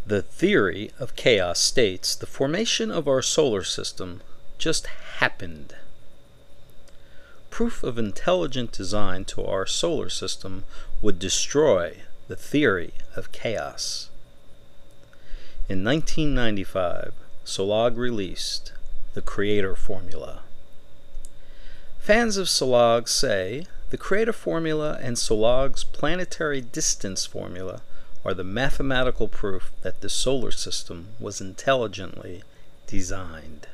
The theory of chaos states the formation of our solar system just happened. Proof of intelligent design to our solar system would destroy the theory of chaos. In 1995, Solag released the Creator Formula. Fans of Solag say the Creator Formula and Solag's planetary distance formula are the mathematical proof that the solar system was intelligently designed.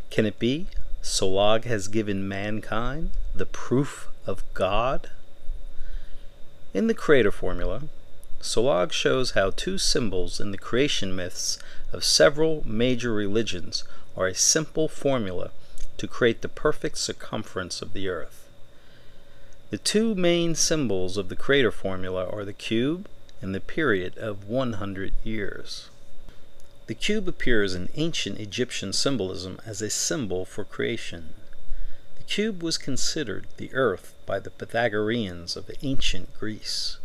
Can it be Solag has given mankind the proof of God? In the Creator Formula, Solag shows how two symbols in the creation myths of several major religions are a simple formula to create the perfect circumference of the earth. The two main symbols of the Creator Formula are the cube and the period of 100 years. The cube appears in ancient Egyptian symbolism as a symbol for creation. The cube was considered the earth by the Pythagoreans of ancient Greece.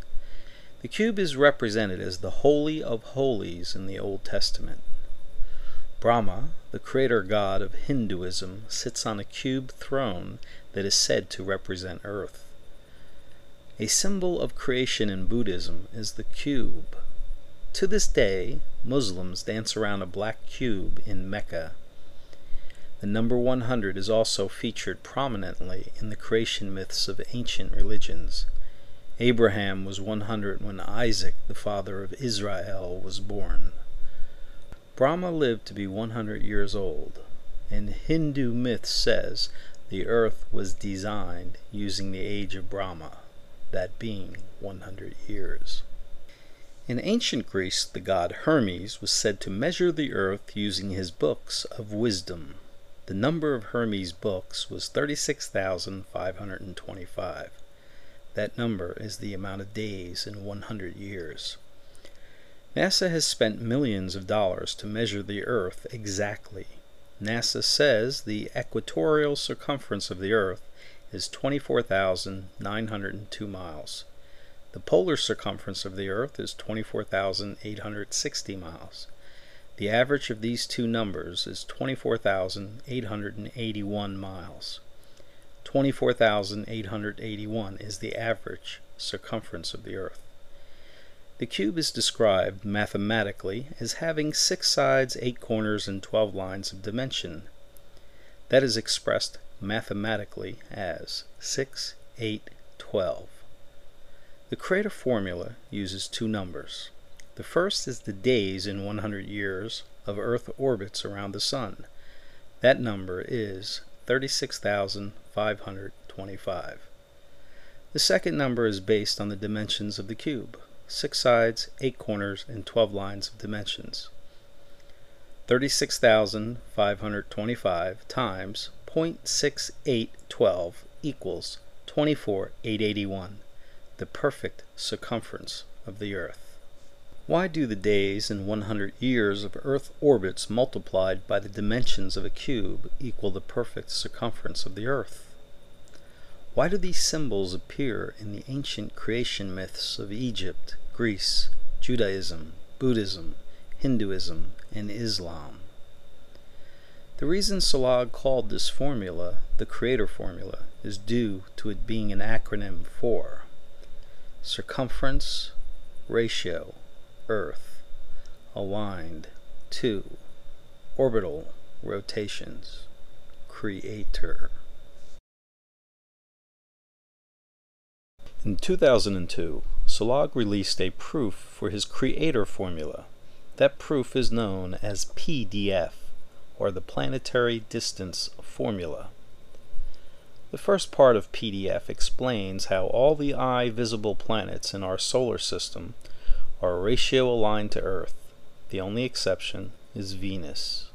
The cube is represented as the Holy of Holies in the Old Testament. Brahma, the creator god of Hinduism, sits on a cube throne that is said to represent earth. A symbol of creation in Buddhism is the cube. To this day, Muslims dance around a black cube in Mecca. The number 100 is also featured prominently in the creation myths of ancient religions. Abraham was 100 when Isaac, the father of Israel, was born. Brahma lived to be 100 years old, and Hindu myth says the earth was designed using the age of Brahma, that being 100 years. In ancient Greece, the god Hermes was said to measure the earth using his books of wisdom. The number of Hermes' books was 36,525. That number is the amount of days in 100 years. NASA has spent millions of dollars to measure the earth exactly. NASA says the equatorial circumference of the earth is 24,902 miles. The polar circumference of the earth is 24,860 miles. The average of these two numbers is 24,881 miles. 24,881 is the average circumference of the earth. The cube is described mathematically as having 6 sides, 8 corners, and 12 lines of dimension. That is expressed mathematically as 6, 8, 12. The Creator Formula uses two numbers. The first is the days in 100 years of Earth orbits around the Sun. That number is 36,525. The second number is based on the dimensions of the cube: 6 sides, 8 corners, and 12 lines of dimensions. 36,525 times 0.6812 equals 24,881, the perfect circumference of the earth. Why do the days in 100 years of Earth orbits multiplied by the dimensions of a cube equal the perfect circumference of the earth? Why do these symbols appear in the ancient creation myths of Egypt, Greece, Judaism, Buddhism, Hinduism, and Islam? The reason Solag called this formula the Creator Formula is due to it being an acronym for circumference, ratio, Earth, aligned to orbital rotations, Creator. In 2002, Solag released a proof for his Creator Formula. That proof is known as PDF, or the Planetary Distance Formula. The first part of PDF explains how all the eye-visible planets in our solar system are ratio aligned to Earth. The only exception is Venus.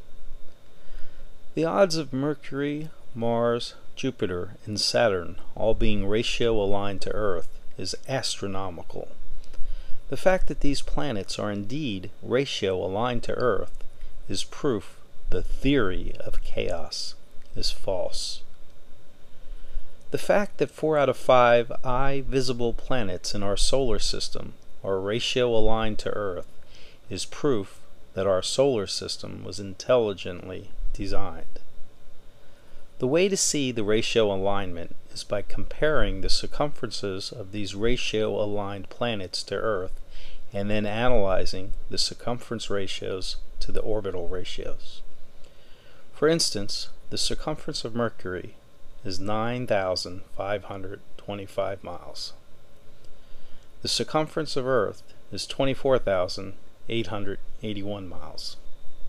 The odds of Mercury, Mars, Jupiter, and Saturn all being ratio aligned to Earth is astronomical. The fact that these planets are indeed ratio aligned to Earth is proof the theory of chaos is false. The fact that 4 out of 5 eye-visible planets in our solar system are ratio aligned to Earth is proof that our solar system was intelligently designed. The way to see the ratio alignment is by comparing the circumferences of these ratio-aligned planets to Earth and then analyzing the circumference ratios to the orbital ratios. For instance, the circumference of Mercury is 9,525 miles. The circumference of Earth is 24,881 miles.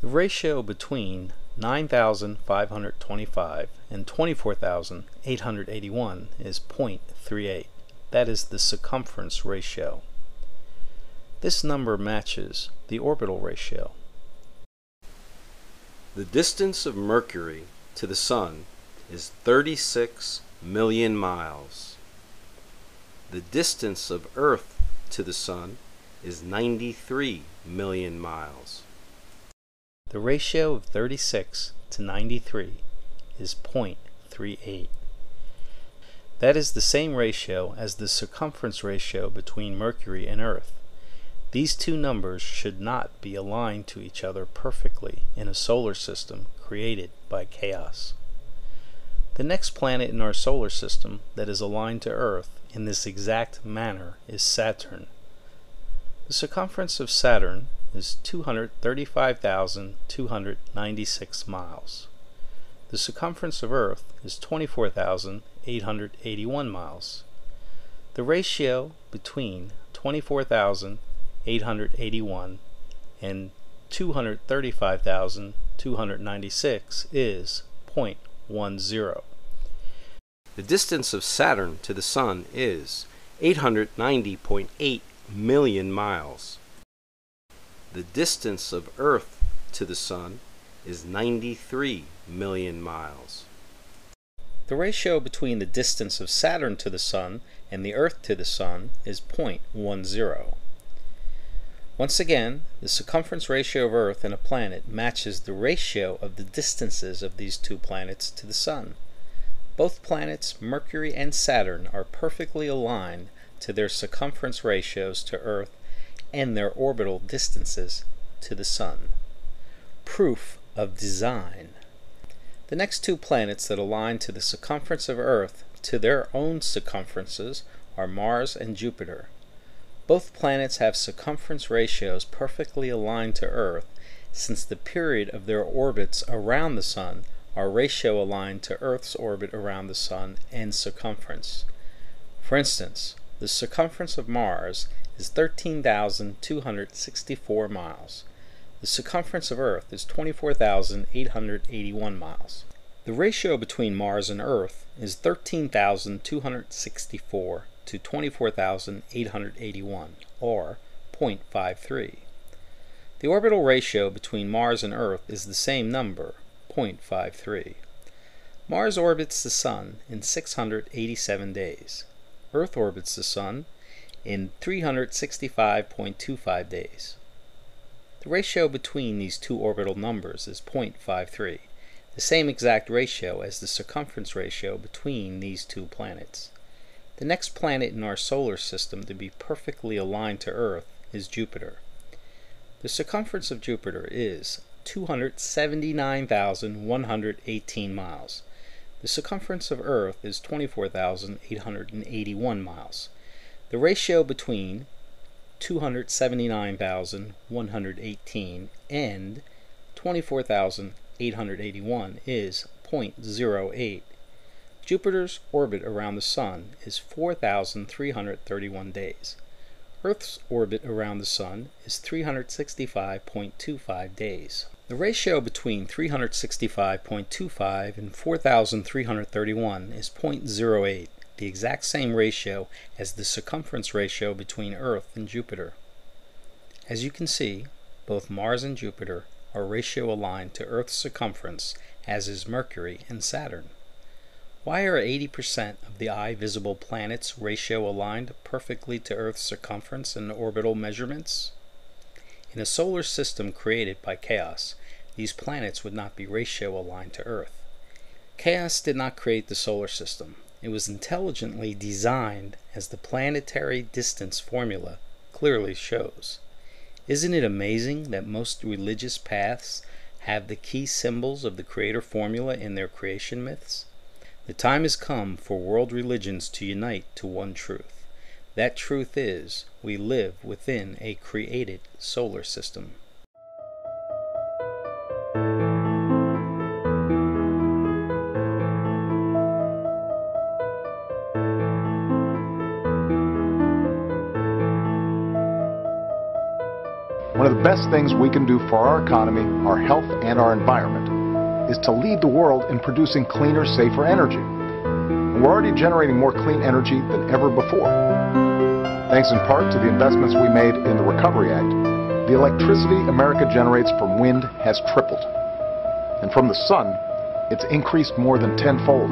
The ratio between 9,525 and 24,881 is 0.38. That is the circumference ratio. This number matches the orbital ratio. The distance of Mercury to the Sun is 36 million miles. The distance of Earth to the Sun is 93 million miles. The ratio of 36 to 93 is 0.38. That is the same ratio as the circumference ratio between Mercury and Earth. These two numbers should not be aligned to each other perfectly in a solar system created by chaos. The next planet in our solar system that is aligned to Earth in this exact manner is Saturn. The circumference of Saturn is 235,296 miles. The circumference of Earth is 24,881 miles. The ratio between 24,881 and 235,296 is 0.10. The distance of Saturn to the Sun is 890.8 million miles. The distance of Earth to the Sun is 93 million miles. The ratio between the distance of Saturn to the Sun and the Earth to the Sun is 0.10. Once again, the circumference ratio of Earth and a planet matches the ratio of the distances of these two planets to the Sun. Both planets, Mercury and Saturn, are perfectly aligned to their circumference ratios to Earth and their orbital distances to the Sun. Proof of design. The next two planets that align to the circumference of Earth to their own circumferences are Mars and Jupiter. Both planets have circumference ratios perfectly aligned to Earth, since the period of their orbits around the Sun are ratio aligned to Earth's orbit around the Sun and circumference. For instance, the circumference of Mars is 13,264 miles. The circumference of Earth is 24,881 miles. The ratio between Mars and Earth is 13,264 to 24,881, or 0.53. The orbital ratio between Mars and Earth is the same number, 0.53. Mars orbits the Sun in 687 days. Earth orbits the Sun in 365.25 days. The ratio between these two orbital numbers is 0.53, the same exact ratio as the circumference ratio between these two planets. The next planet in our solar system to be perfectly aligned to Earth is Jupiter. The circumference of Jupiter is 279,118 miles. The circumference of Earth is 24,881 miles. The ratio between 279,118 and 24,881 is 0.08. Jupiter's orbit around the Sun is 4,331 days. Earth's orbit around the Sun is 365.25 days. The ratio between 365.25 and 4,331 is 0.08, the exact same ratio as the circumference ratio between Earth and Jupiter. As you can see, both Mars and Jupiter are ratio aligned to Earth's circumference, as is Mercury and Saturn. Why are 80% of the eye visible planets ratio aligned perfectly to Earth's circumference and orbital measurements? In a solar system created by chaos, these planets would not be ratio aligned to Earth. Chaos did not create the solar system. It was intelligently designed, as the planetary distance formula clearly shows. Isn't it amazing that most religious paths have the key symbols of the creator formula in their creation myths? The time has come for world religions to unite to one truth. That truth is, we live within a created solar system. One of the best things we can do for our economy, our health, and our environment is to lead the world in producing cleaner, safer energy. And we're already generating more clean energy than ever before. Thanks in part to the investments we made in the Recovery Act, the electricity America generates from wind has tripled. And from the sun, it's increased more than tenfold.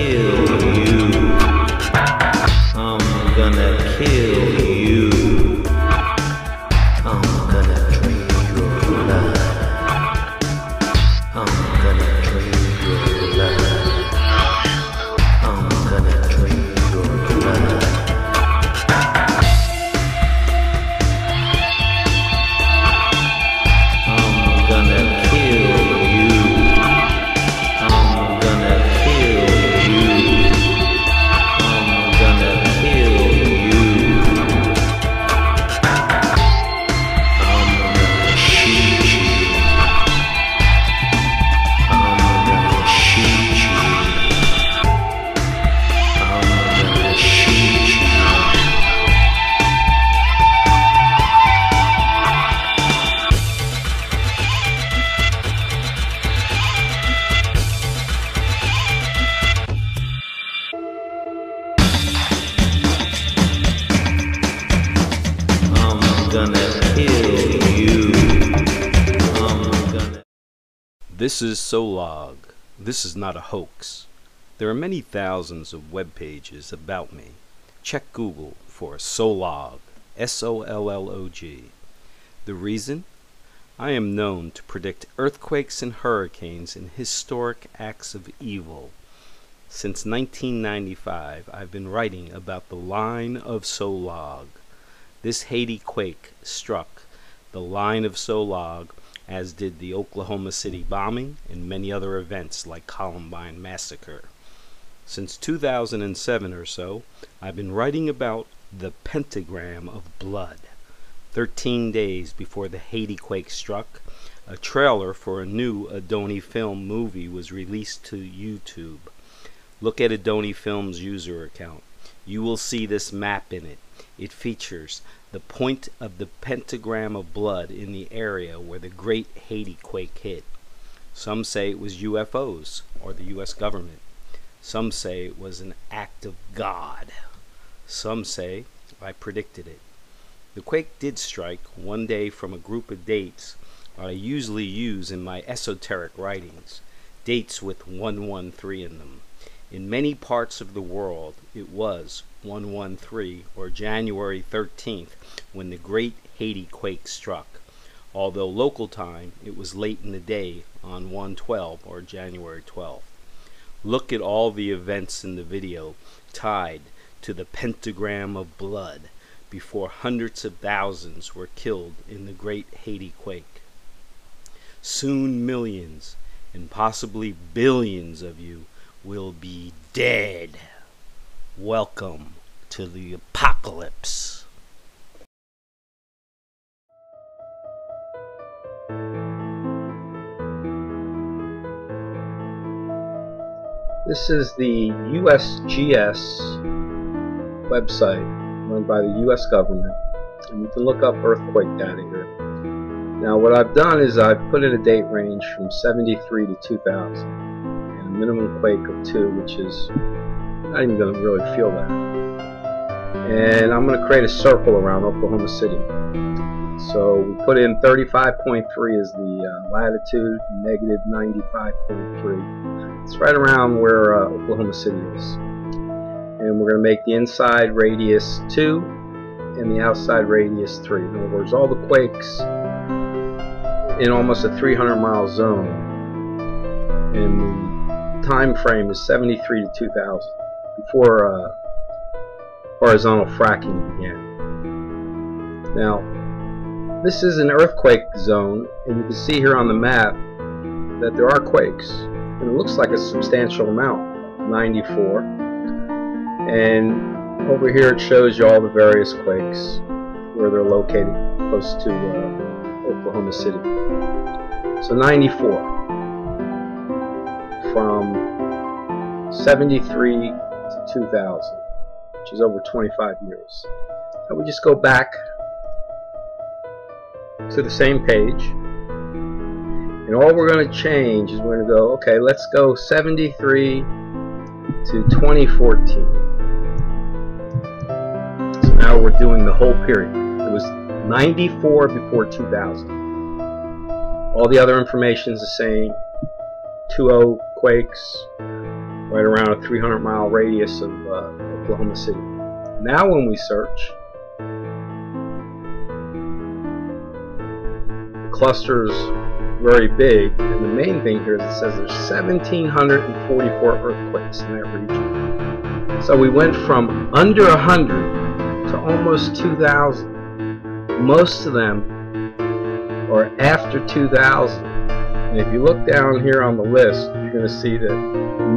kill you. I'm gonna kill you. I'm gonna drink your blood. I'm gonna drink your blood. I'm gonna drink your blood. I'm gonna kill you. I'm gonna kill you. I'm gonna kill you. I'm gonna shoot you. I'm gonna shoot you. I'm gonna shoot you. I'm gonna kill you. I'm gonna. This is Solog. This is not a hoax. There are many thousands of web pages about me. Check Google for Solog. S-O-L-L-O-G. The reason? I am known to predict earthquakes and hurricanes and historic acts of evil. Since 1995, I've been writing about the line of Solog. This Haiti quake struck the line of Solog, as did the Oklahoma City bombing and many other events like Columbine massacre. Since 2007 or so, I've been writing about the pentagram of blood. 13 days before the Haiti quake struck, a trailer for a new Adoni film movie was released to YouTube. Look at Adoni Film's user account. You will see this map in it. It features the point of the pentagram of blood in the area where the great Haiti quake hit. Some say it was UFOs or the US government. Some say it was an act of God. Some say I predicted it. The quake did strike one day from a group of dates I usually use in my esoteric writings, dates with 113 in them. In many parts of the world, it was 113 or January 13th when the great Haiti quake struck. Although local time, it was late in the day on 112 or January 12th. Look at all the events in the video tied to the pentagram of blood before hundreds of thousands were killed in the great Haiti quake. Soon millions and possibly billions of you will be dead. Welcome to the apocalypse. This is the USGS website run by the US government, and you can look up earthquake data here. Now what I've done is I've put in a date range from 73 to 2000 and a minimum quake of 2, which is not even going to really feel that. And I'm going to create a circle around Oklahoma City. So we put in 35.3 as the latitude, negative 95.3. It's right around where Oklahoma City is. And we're going to make the inside radius 2 and the outside radius 3. In other words, all the quakes in almost a 300-mile zone. And the time frame is 73 to 2000, before horizontal fracking began. Now, this is an earthquake zone, and you can see here on the map that there are quakes. And it looks like a substantial amount, 94. And over here it shows you all the various quakes where they're located close to Oklahoma City. So 94 from 73 to 2000, which is over 25 years. So we just go back to the same page, and all we're going to change is we're going to go, okay, let's go 73 to 2014. So now we're doing the whole period. It was 94 before 2000. All the other information is the same. 2.0 quakes, right around a 300-mile radius of Oklahoma City. Now when we search, the cluster's very big, and the main thing here is it says there's 1,744 earthquakes in that region. So we went from under 100 to almost 2,000. Most of them are after 2000. And if you look down here on the list, you're going to see that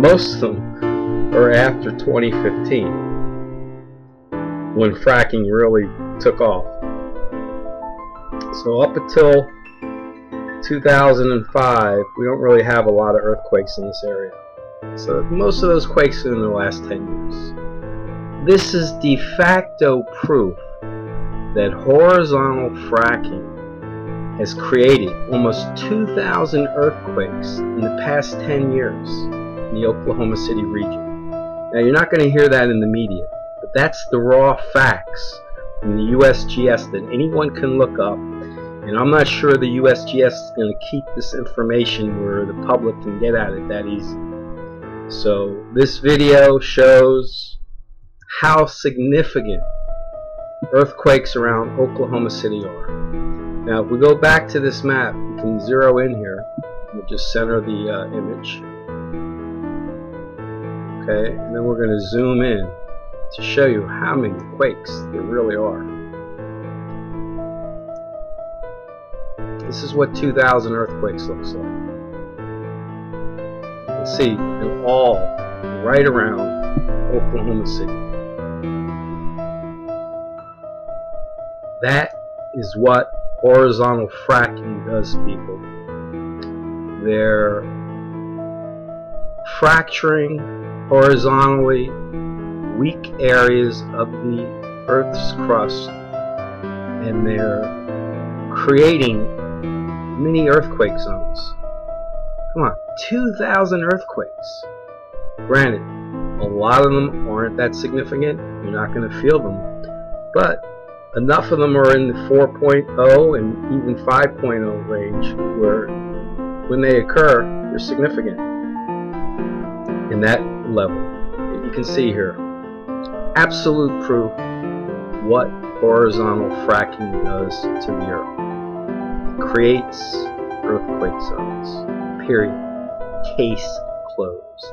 most of them are after 2015, when fracking really took off. So up until 2005, we don't really have a lot of earthquakes in this area. So most of those quakes are in the last 10 years. This is de facto proof that horizontal fracking has created almost 2,000 earthquakes in the past 10 years in the Oklahoma City region. Now you're not going to hear that in the media, but that's the raw facts from the USGS that anyone can look up. And I'm not sure the USGS is going to keep this information where the public can get at it that easy. So this video shows how significant earthquakes around Oklahoma City are. Now if we go back to this map, you can zero in here. We'll just center the image. Okay, and then we're going to zoom in to show you how many quakes there really are. This is what 2,000 earthquakes looks like. You can see they're all right around Oklahoma City. That is what horizontal fracking does, people. They're fracturing horizontally weak areas of the Earth's crust, and they're creating mini earthquake zones. Come on, 2,000 earthquakes. Granted, a lot of them aren't that significant. You're not going to feel them. But enough of them are in the 4.0 and even 5.0 range where when they occur, they're significant in that level. But you can see here, absolute proof what horizontal fracking does to the Earth. Creates earthquake zones. Period. Case closed.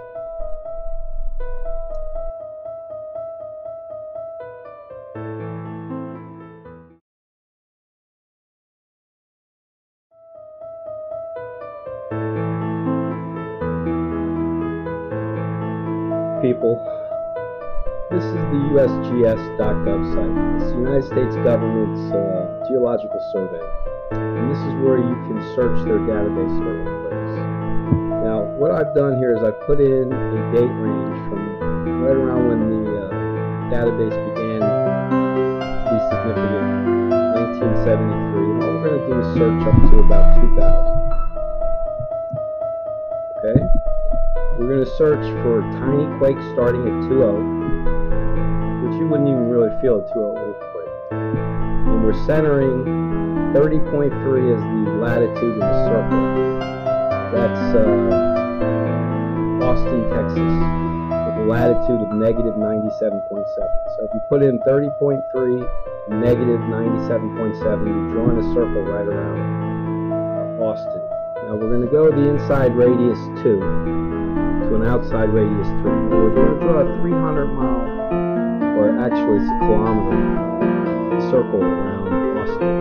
People, this is the USGS.gov site. It's the United States government's geological survey. And this is where you can search their database for earthquakes. Now, what I've done here is I've put in a date range from right around when the database began to be significant, 1973. And all we're going to do is search up to about 2000. Okay? We're going to search for tiny quakes starting at 2.0, which you wouldn't even really feel a 2.0 earthquake. And we're centering 30.3 is the latitude of the circle. That's Austin, Texas, with a latitude of -97.7. So if you put in 30.3, -97.7, you're drawing a circle right around Austin. Now we're going to go the inside radius 2 to an outside radius 3. We're going to draw a 300-mile, or actually it's a kilometer, circle around Austin.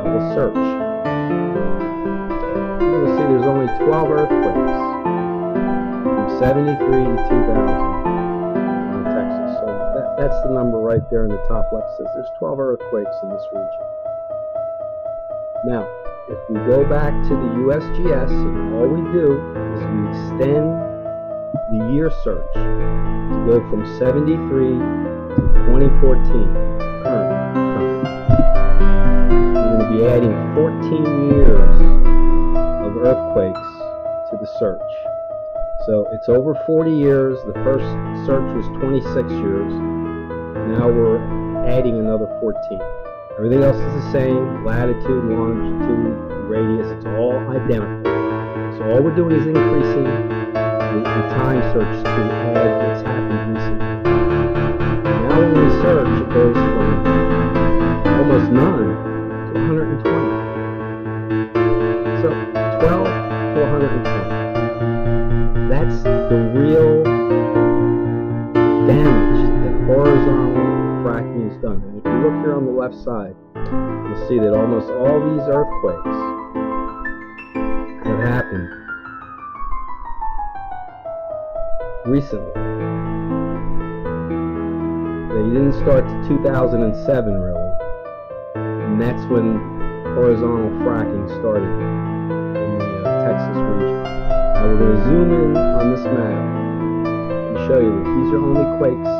We'll search. You're going to see there's only 12 earthquakes from 73 to 2000 in Texas. So that's the number right there in the top left. It says there's 12 earthquakes in this region. Now, if we go back to the USGS, and all we do is we extend the year search to go from 73 to 2014, current. Be adding 14 years of earthquakes to the search. So it's over 40 years. The first search was 26 years. Now we're adding another 14. Everything else is the same. Latitude, longitude, radius, it's all identical. So all we're doing is increasing the time research to add what's happened recently. Now when we search, it goes from almost none to 120. So 12 to 120. That's the real damage that horizontal fracking has done. And if you look here on the left side, you'll see that almost all these earthquakes have happened recently. They didn't start to 2007 really, and that's when horizontal fracking started in the Texas region. Now we're going to zoom in on this map and show you that these are only quakes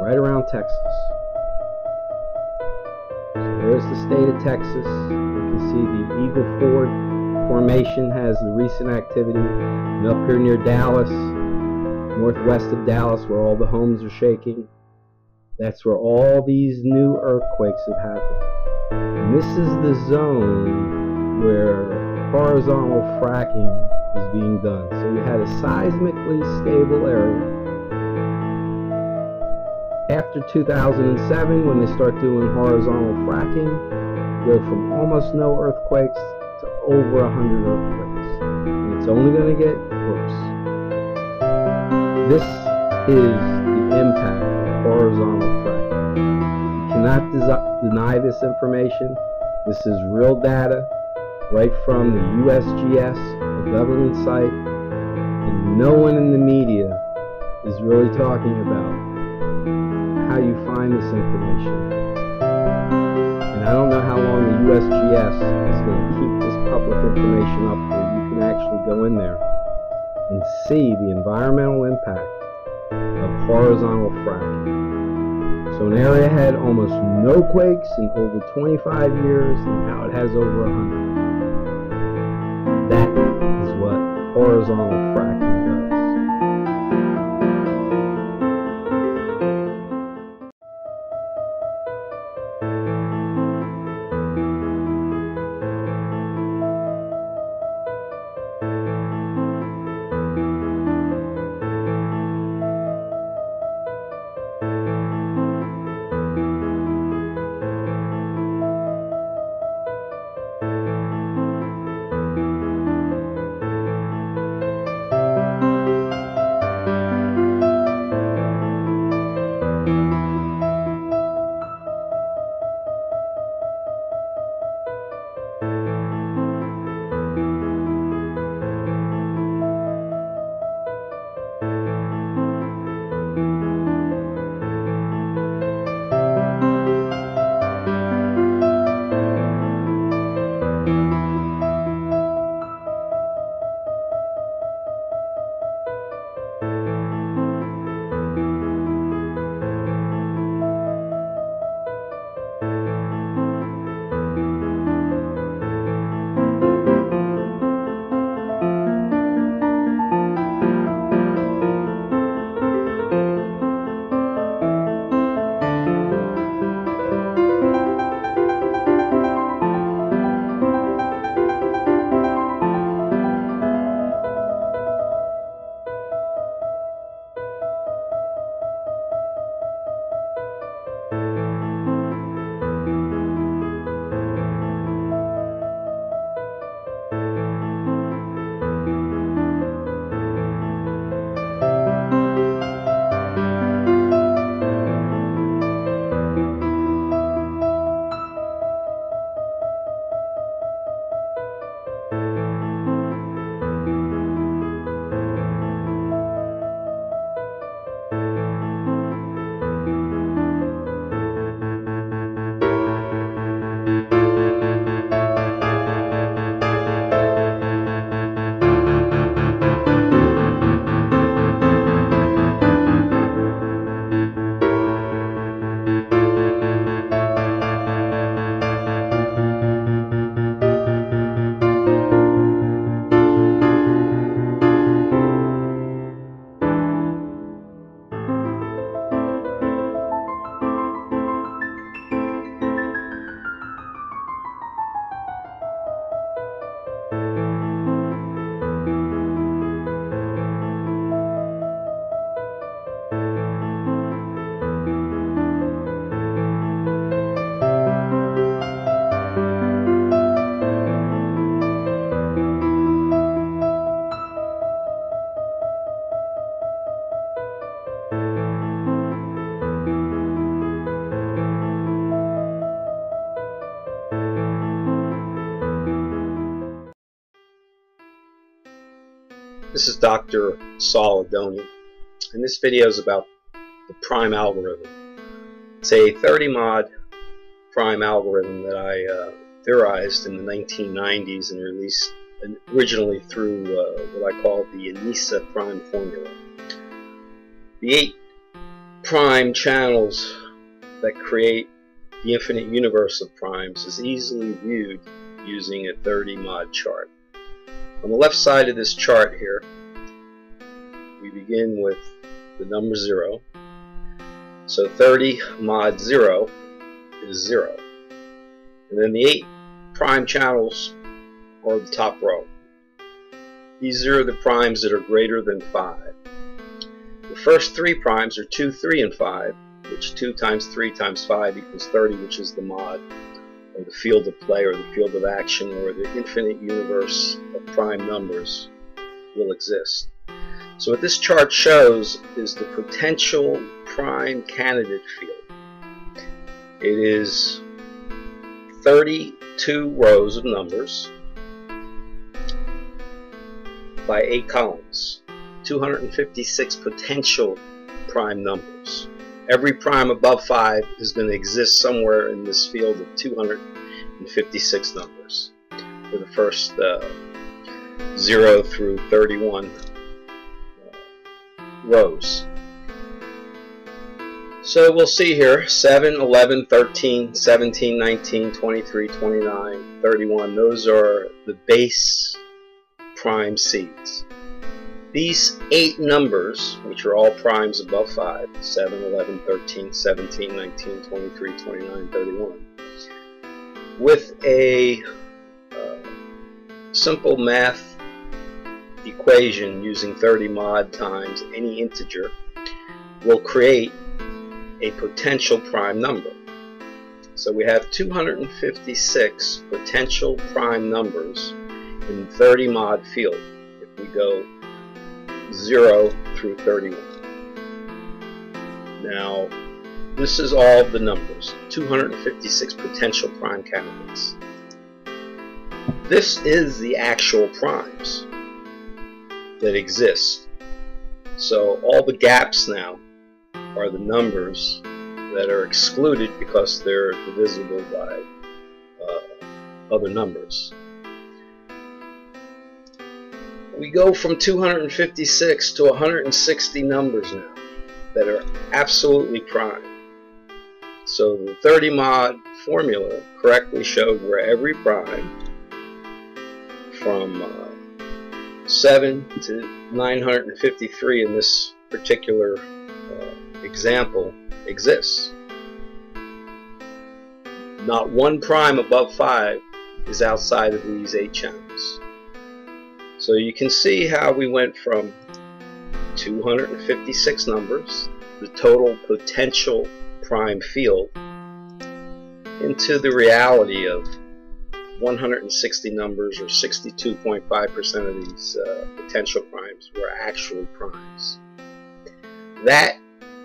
right around Texas. So there's the state of Texas. You can see the Eagle Ford Formation has the recent activity, and up here near Dallas, northwest of Dallas, where all the homes are shaking, that's where all these new earthquakes have happened. And this is the zone where horizontal fracking is being done. So you had a seismically stable area. After 2007, when they start doing horizontal fracking, you go from almost no earthquakes to over 100 earthquakes. And it's only going to get worse. This is the impact of horizontal fracking. You cannot deny this information. This is real data right from the USGS, the government site, and no one in the media is really talking about how you find this information. And I don't know how long the USGS is going to keep this public information up where you can actually go in there and see the environmental impact of horizontal fracking. So an area had almost no quakes in over 25 years, and now it has over 100. That is what horizontal fracking does. This is Dr. Saul Adoni, and this video is about the prime algorithm. It's a 30 mod prime algorithm that I theorized in the 1990s and released originally through what I call the Iota prime formula. The 8 prime channels that create the infinite universe of primes is easily viewed using a 30 mod chart. On the left side of this chart here, we begin with the number 0. So 30 mod 0 is 0. And then the 8 prime channels are the top row. These are the primes that are greater than 5. The first 3 primes are 2, 3, and 5, which 2 times 3 times 5 equals 30, which is the mod, or the field of play, or the field of action, or the infinite universe of prime numbers will exist. So what this chart shows is the potential prime candidate field. It is 32 rows of numbers by 8 columns, 256 potential prime numbers. Every prime above 5 is going to exist somewhere in this field of 256 numbers for the first 0 through 31 rows. So we'll see here 7, 11, 13, 17, 19, 23, 29, 31. Those are the base prime seeds. These 8 numbers, which are all primes above 5, 7, 11, 13, 17, 19, 23, 29, 31, with a simple math equation using 30 mod times any integer, will create a potential prime number. So we have 256 potential prime numbers in 30 mod field if we go 0 through 31. Now, this is all the numbers, 256 potential prime candidates. This is the actual primes that exist. So all the gaps now are the numbers that are excluded because they're divisible by other numbers. We go from 256 to 160 numbers now that are absolutely prime. So the 30 mod formula correctly showed where every prime from 7 to 953 in this particular example exists. Not one prime above 5 is outside of these 8 channels. So you can see how we went from 256 numbers, the total potential prime field, into the reality of 160 numbers, or 62.5% of these potential primes were actually primes. That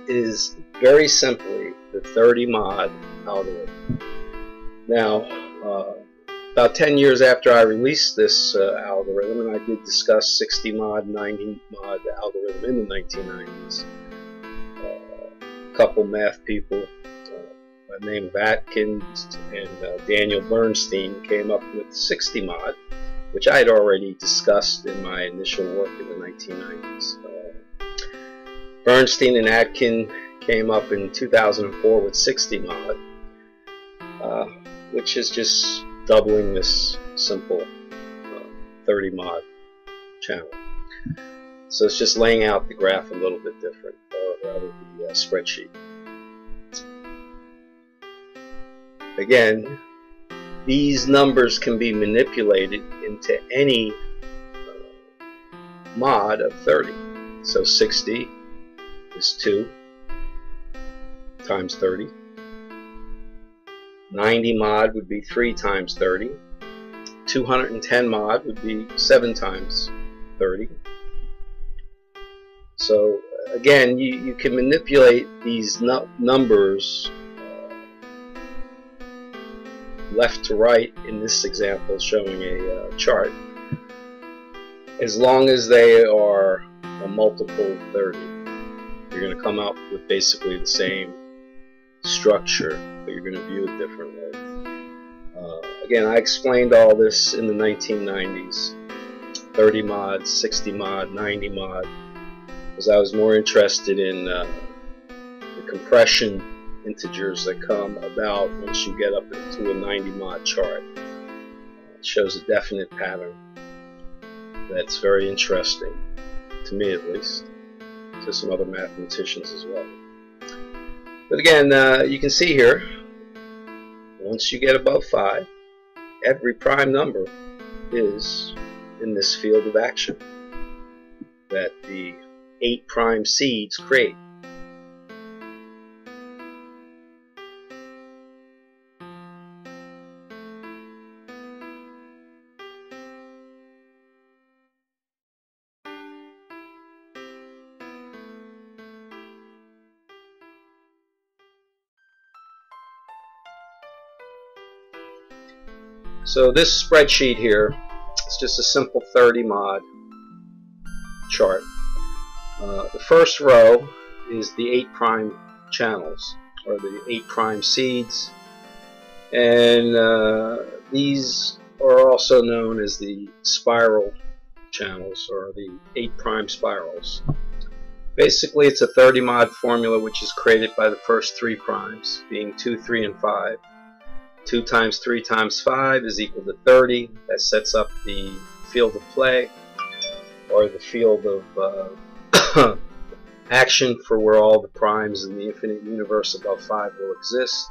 is very simply the 30 mod algorithm. Now, about 10 years after I released this algorithm, and I did discuss 60 mod, 90 mod algorithm in the 1990s, a couple math people by the name of Atkins and Daniel Bernstein came up with 60 mod, which I had already discussed in my initial work in the 1990s. Bernstein and Atkins came up in 2004 with 60 mod, which is just doubling this simple 30 mod channel. So it's just laying out the graph a little bit different, or rather the spreadsheet. Again, these numbers can be manipulated into any mod of 30. So 60 is 2 times 30. 90 mod would be 3 times 30. 210 mod would be 7 times 30. So again, you can manipulate these numbers left to right in this example, showing a chart as long as they are a multiple 30, you're going to come out with basically the same structure, but you're going to view it differently. Again, I explained all this in the 1990s, 30 mod, 60 mod, 90 mod, because I was more interested in the compression integers that come about once you get up into a 90 mod chart. It shows a definite pattern that's very interesting, to me at least, to some other mathematicians as well. But again, you can see here, once you get above 5, every prime number is in this field of action that the 8 prime seeds create. So this spreadsheet here is just a simple 30 mod chart. The first row is the 8 prime channels, or the 8 prime seeds, and these are also known as the spiral channels, or the 8 prime spirals. Basically, it's a 30 mod formula which is created by the first 3 primes, being 2, 3, and 5. 2 times 3 times 5 is equal to 30. That sets up the field of play, or the field of action for where all the primes in the infinite universe above 5 will exist.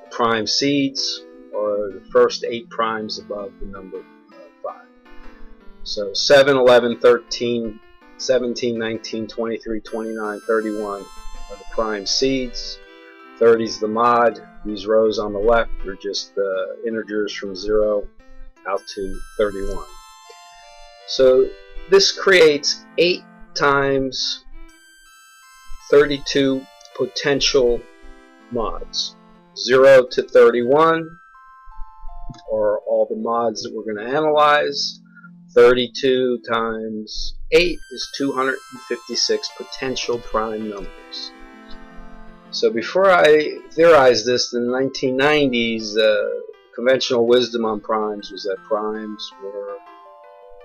The prime seeds are the first 8 primes above the number 5. So 7, 11, 13, 17, 19, 23, 29, 31 are the prime seeds. 30 is the mod. These rows on the left are just integers from 0 out to 31. So this creates 8 times 32 potential mods. 0 to 31 are all the mods that we're going to analyze. 32 times 8 is 256 potential prime numbers. So before I theorized this in the 1990s, conventional wisdom on primes was that primes were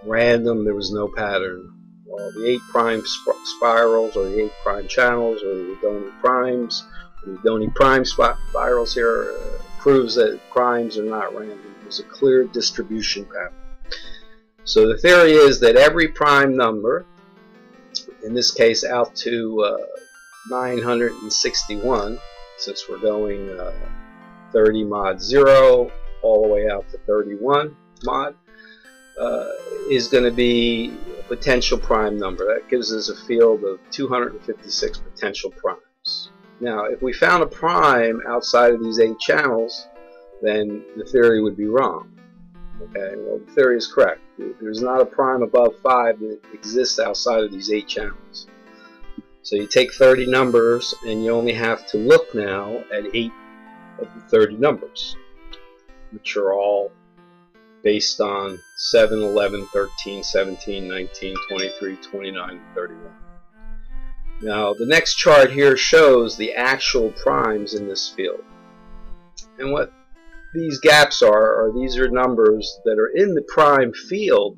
random, there was no pattern. Well, the 8 prime spirals, or the 8 prime channels, or the Adoni primes, or the Adoni prime spirals here proves that primes are not random. There's a clear distribution pattern. So the theory is that every prime number, in this case out to 961, since we're going 30 mod 0 all the way out to 31 mod, is going to be a potential prime number. That gives us a field of 256 potential primes. Now, if we found a prime outside of these 8 channels, then the theory would be wrong. Okay, well, the theory is correct. There's not a prime above 5 that exists outside of these 8 channels. So you take 30 numbers, and you only have to look now at 8 of the 30 numbers, which are all based on 7, 11, 13, 17, 19, 23, 29, and 31. Now, the next chart here shows the actual primes in this field. And what these gaps are these are numbers that are in the prime field,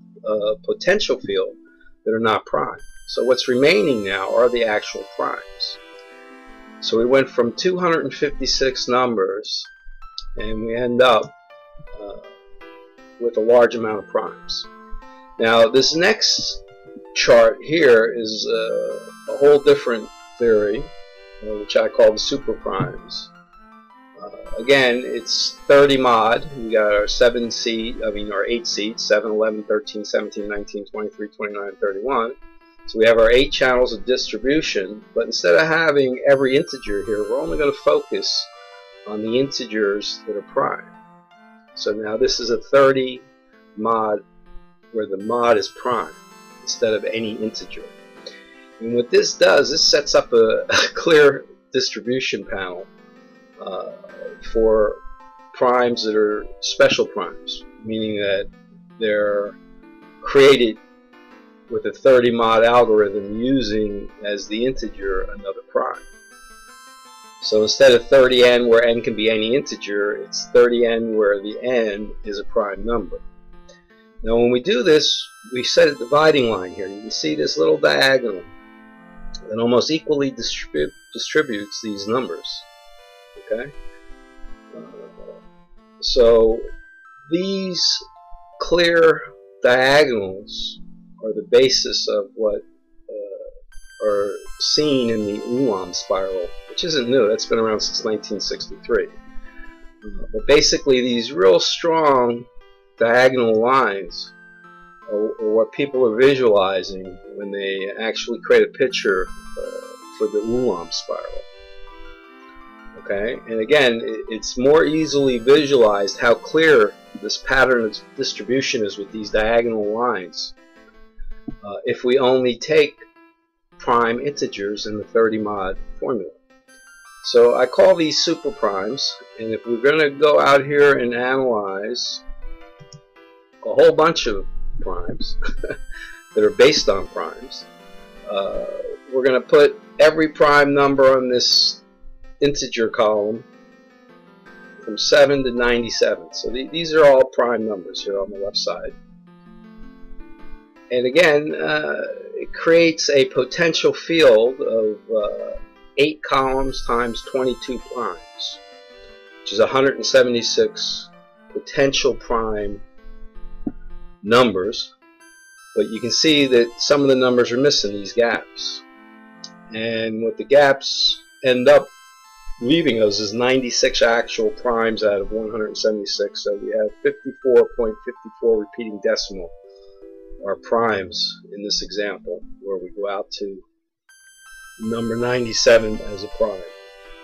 potential field, that are not prime. So what's remaining now are the actual primes. So we went from 256 numbers, and we end up with a large amount of primes. Now this next chart here is a whole different theory, which I call the super primes. Again, it's 30 mod. We got our 8 seeds, 7, 11, 13, 17, 19, 23, 29, 31. So we have our 8 channels of distribution, but instead of having every integer here, we're only going to focus on the integers that are prime. So now this is a 30 mod where the mod is prime instead of any integer. And what this does, this sets up a clear distribution panel for primes that are special primes, meaning that they're created with a 30 mod algorithm using as the integer another prime. So instead of 30n where n can be any integer, it's 30n where the n is a prime number. Now when we do this, we set a dividing line here. You can see this little diagonal that almost equally distributes these numbers. Okay? So these clear diagonals are the basis of what are seen in the Ulam spiral, which isn't new. That's been around since 1963. But basically, these real strong diagonal lines are what people are visualizing when they actually create a picture for the Ulam spiral. Okay, and again, it's more easily visualized how clear this pattern of distribution is with these diagonal lines if we only take prime integers in the 30 mod formula. So I call these super primes, and if we're going to go out here and analyze a whole bunch of primes that are based on primes, we're going to put every prime number on this integer column from 7 to 97. So these are all prime numbers here on the left side. And again, it creates a potential field of 8 columns times 22 primes, which is 176 potential prime numbers. But you can see that some of the numbers are missing these gaps. And what the gaps end up leaving us is 96 actual primes out of 176. So we have 54.54 repeating decimal are primes in this example, where we go out to number 97 as a prime.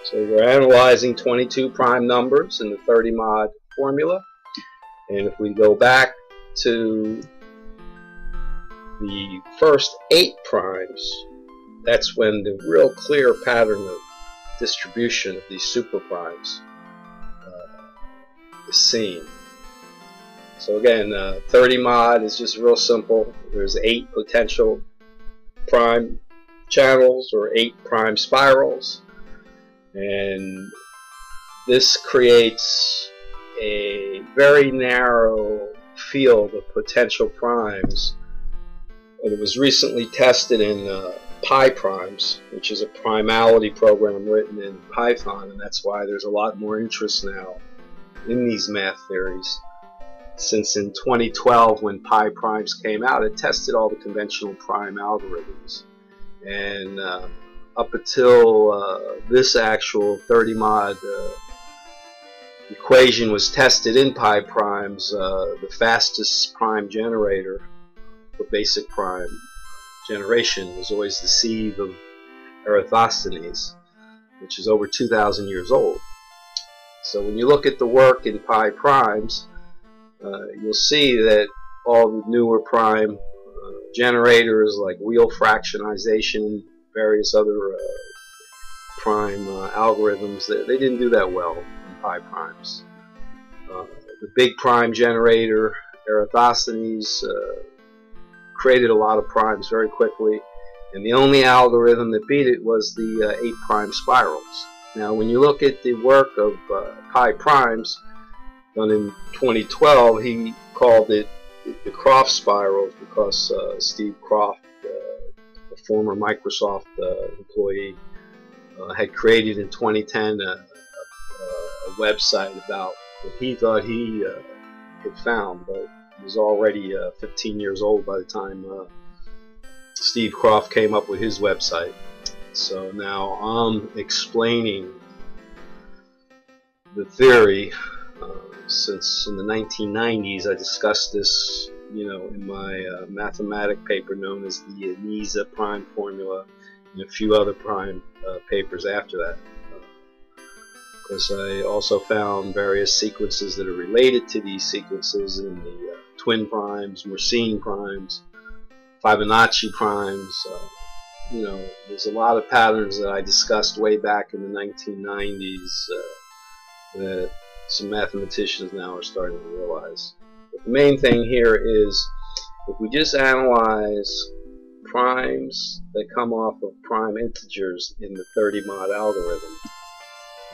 So we're analyzing 22 prime numbers in the 30 mod formula, and if we go back to the first 8 primes, that's when the real clear pattern of distribution of these super primes is seen. So again, 30 mod is just real simple. There's 8 potential prime channels or 8 prime spirals, and this creates a very narrow field of potential primes. It was recently tested in Pi primes, which is a primality program written in Python, and that's why there's a lot more interest now in these math theories. Since in 2012, when Pi primes came out, it tested all the conventional prime algorithms, and up until this actual 30 mod equation was tested in Pi primes, the fastest prime generator for basic prime generation was always the sieve of Eratosthenes, which is over 2,000 years old. So when you look at the work in Pi primes, you'll see that all the newer prime generators like wheel fractionization, various other prime algorithms, they didn't do that well in Pi primes. The big prime generator, Eratosthenes, created a lot of primes very quickly, and the only algorithm that beat it was the 8 prime spirals. Now when you look at the work of Pi primes done in 2012, he called it the Croft spirals because Steve Croft, a former Microsoft employee, had created in 2010 a website about what he thought he had found, but it was already 15 years old by the time Steve Croft came up with his website. So now I'm explaining the theory. Since in the 1990s, I discussed this, in my mathematic paper known as the NISA prime formula, and a few other prime papers after that. Because I also found various sequences that are related to these sequences in the twin primes, Mersenne primes, Fibonacci primes. There's a lot of patterns that I discussed way back in the 1990s that some mathematicians now are starting to realize. But the main thing here is If we just analyze primes that come off of prime integers in the 30-mod algorithm,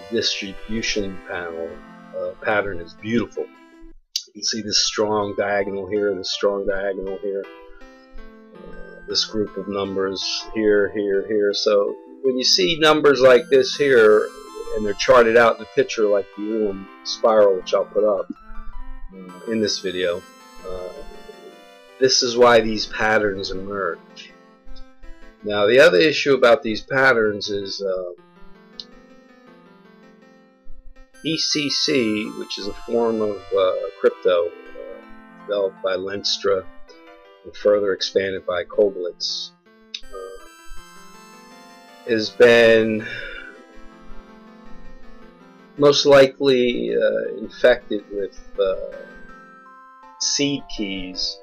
the distribution pattern is beautiful. You can see this strong diagonal here, this strong diagonal here, this group of numbers here, here, here. So when you see numbers like this here, and they're charted out in the picture like the Ulam spiral, which I'll put up in this video, this is why these patterns emerge. Now the other issue about these patterns is ECC, which is a form of crypto developed by Lenstra and further expanded by Koblitz, has been most likely infected with seed keys,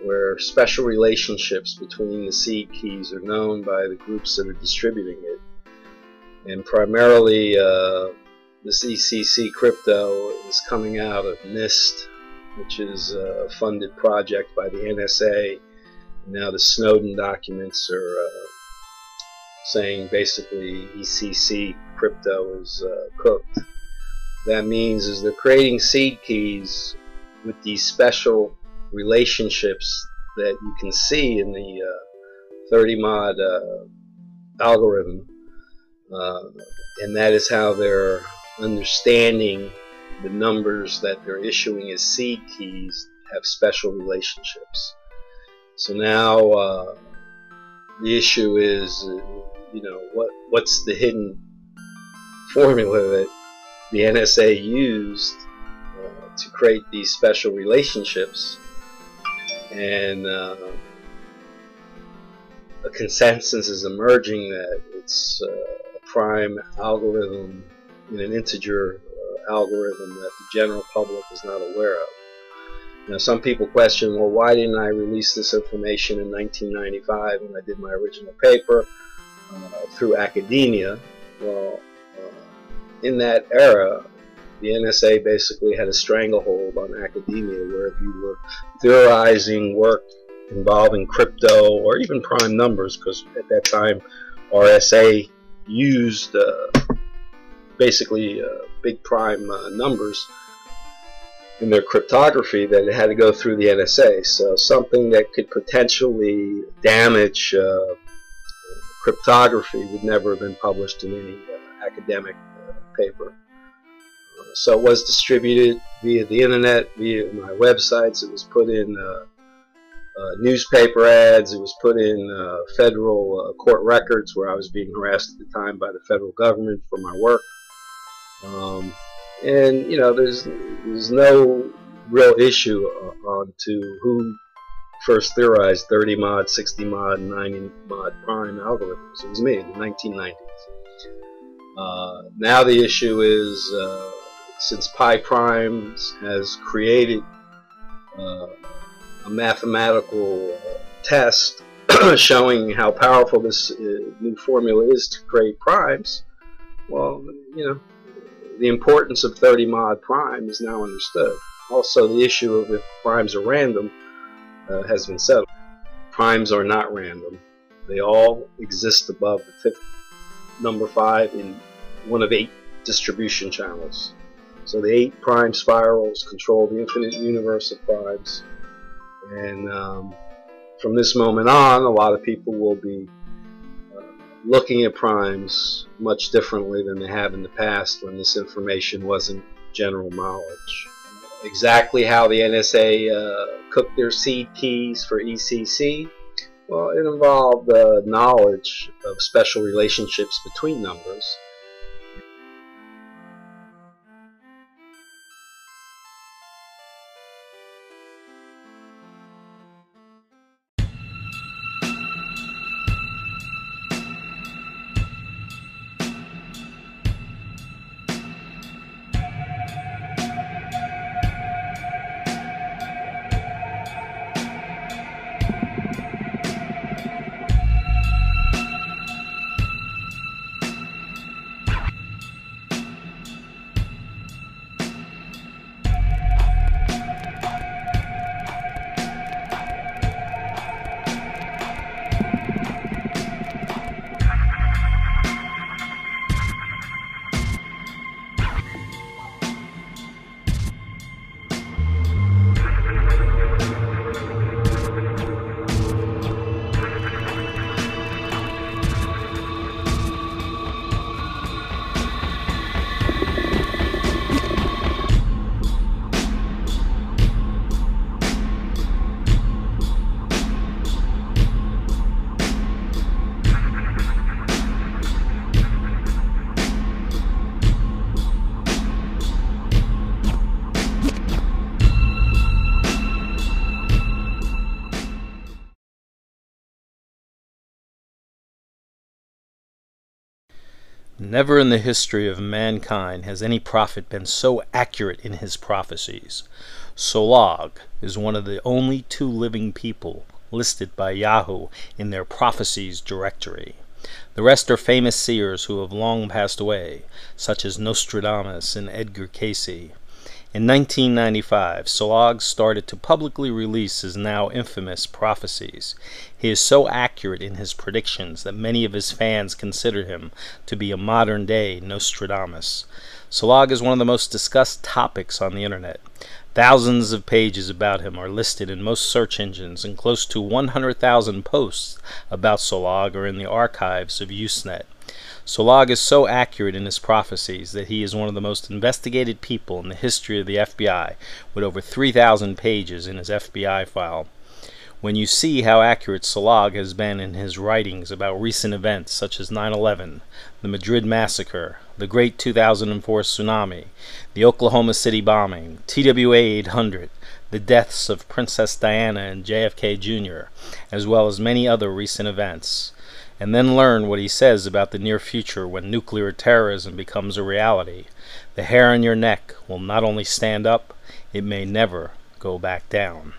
where special relationships between the seed keys are known by the groups that are distributing it. And primarily this ECC crypto is coming out of NIST, which is a funded project by the NSA. Now the Snowden documents are saying basically ECC crypto is cooked. That means is they're creating seed keys with these special relationships that you can see in the 30-mod algorithm, and that is how they're understanding the numbers that they're issuing as seed keys have special relationships. So now the issue is, what's the hidden formula that the NSA used to create these special relationships? And a consensus is emerging that it's a prime algorithm in an integer algorithm that the general public is not aware of. Now some people question, well, why didn't I release this information in 1995 when I did my original paper through academia? Well, in that era, the NSA basically had a stranglehold on academia, where if you were theorizing work involving crypto or even prime numbers, because at that time RSA used basically big prime numbers in their cryptography, that it had to go through the NSA. So something that could potentially damage cryptography would never have been published in any academic paper. So it was distributed via the internet, via my websites. It was put in newspaper ads. It was put in federal court records, where I was being harassed at the time by the federal government for my work. And there's no real issue on to who first theorized 30-mod, 60-mod, and 90-mod prime algorithms. It was me in the 1990s. Now the issue is, since Pi Primes has created a mathematical test showing how powerful this new formula is to create primes, well, the importance of 30-mod prime is now understood. Also, the issue of if primes are random has been settled. Primes are not random. They all exist above the number 5 in one of 8 distribution channels. So the 8 prime spirals control the infinite universe of primes. And from this moment on, a lot of people will be looking at primes much differently than they have in the past, when this information wasn't general knowledge. Exactly how the NSA cooked their seed keys for ECC? Well, it involved knowledge of special relationships between numbers. Never in the history of mankind has any prophet been so accurate in his prophecies. Solag is one of the only 2 living people listed by Yahoo in their prophecies directory. The rest are famous seers who have long passed away, such as Nostradamus and Edgar Cayce. In 1995, Solag started to publicly release his now infamous prophecies. He is so accurate in his predictions that many of his fans consider him to be a modern-day Nostradamus. Solag is one of the most discussed topics on the internet. Thousands of pages about him are listed in most search engines, and close to 100,000 posts about Solag are in the archives of Usenet. Solag is so accurate in his prophecies that he is one of the most investigated people in the history of the FBI, with over 3,000 pages in his FBI file. When you see how accurate Solag has been in his writings about recent events such as 9/11, the Madrid massacre, the Great 2004 tsunami, the Oklahoma City bombing, TWA 800, the deaths of Princess Diana and JFK Jr., as well as many other recent events, and then learn what he says about the near future when nuclear terrorism becomes a reality, the hair on your neck will not only stand up, it may never go back down.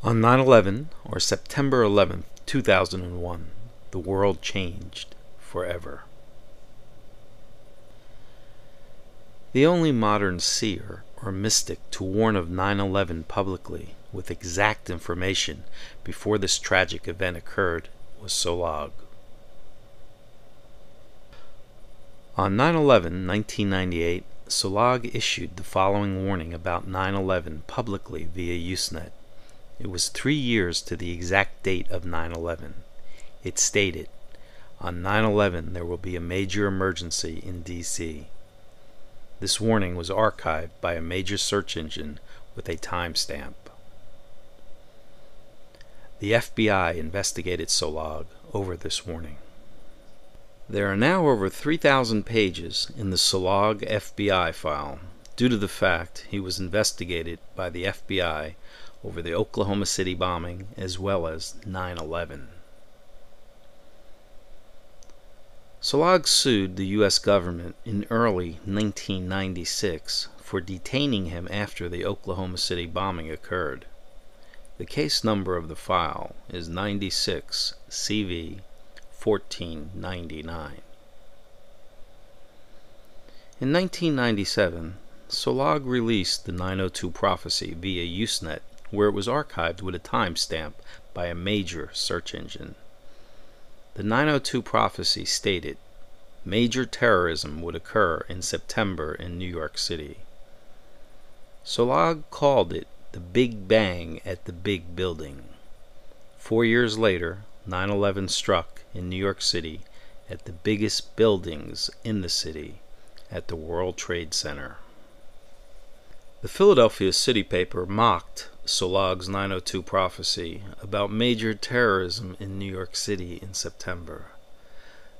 On 9/11, or September 11, 2001, the world changed forever. The only modern seer or mystic to warn of 9/11 publicly with exact information before this tragic event occurred was Solag. On 9/11, 1998, Solag issued the following warning about 9/11 publicly via Usenet. It was 3 years to the exact date of 9/11. It stated, "On 9/11 there will be a major emergency in D.C." This warning was archived by a major search engine with a timestamp. The FBI investigated Solag over this warning. There are now over 3,000 pages in the Solag FBI file, due to the fact he was investigated by the FBI over the Oklahoma City bombing as well as 9/11. Solag sued the U.S. government in early 1996 for detaining him after the Oklahoma City bombing occurred. The case number of the file is 96 CV 1499. In 1997, Solag released the 902 prophecy via Usenet, where it was archived with a timestamp by a major search engine. The 902 prophecy stated, major terrorism would occur in September in New York City. Solag called it the Big Bang at the Big Building. 4 years later, 9/11 struck in New York City at the biggest buildings in the city, at the World Trade Center. The Philadelphia City paper mocked Solag's 902 prophecy about major terrorism in New York City in September.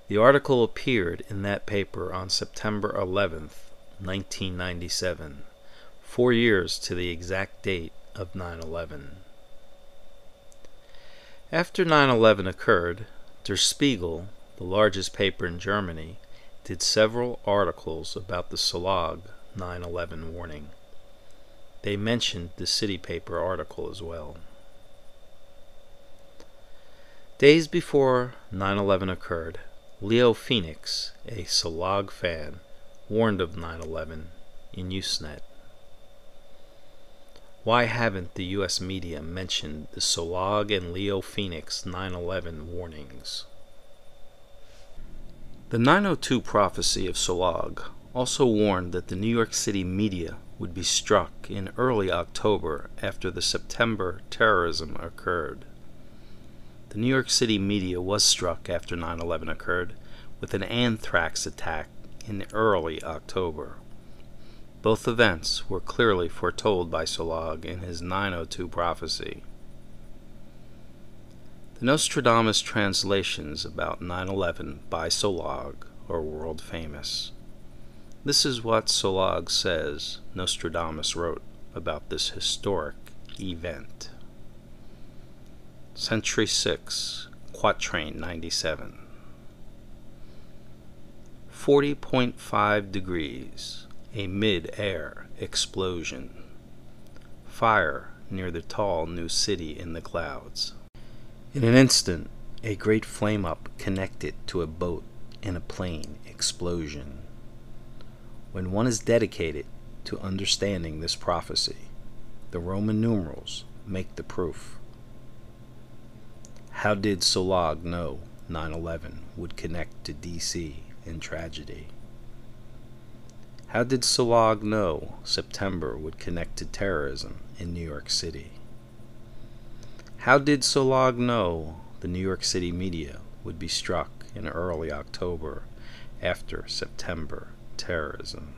The article appeared in that paper on September 11th, 1997, 4 years to the exact date of 9/11. After 9/11 occurred, Der Spiegel, the largest paper in Germany, did several articles about the Solag 9/11 warning. They mentioned the City paper article as well. Days before 9/11 occurred, Leo Phoenix, a Solag fan, warned of 9/11 in Usenet. Why haven't the U.S. media mentioned the Solag and Leo Phoenix 9/11 warnings? The 902 prophecy of Solag also warned that the New York City media would be struck in early October after the September terrorism occurred. The New York City media was struck after 9/11 occurred with an anthrax attack in early October. Both events were clearly foretold by Solag in his 902 prophecy. The Nostradamus translations about 9/11 by Solog are world famous. This is what Solog says Nostradamus wrote about this historic event. Century 6, Quatrain 97. 40.5 degrees, a mid-air explosion. Fire near the tall new city in the clouds. In an instant, a great flame-up connected to a boat and a plane explosion. When one is dedicated to understanding this prophecy, the Roman numerals make the proof. How did Solog know 9/11 would connect to DC in tragedy? How did Solog know September would connect to terrorism in New York City? How did Solog know the New York City media would be struck in early October after September terrorism?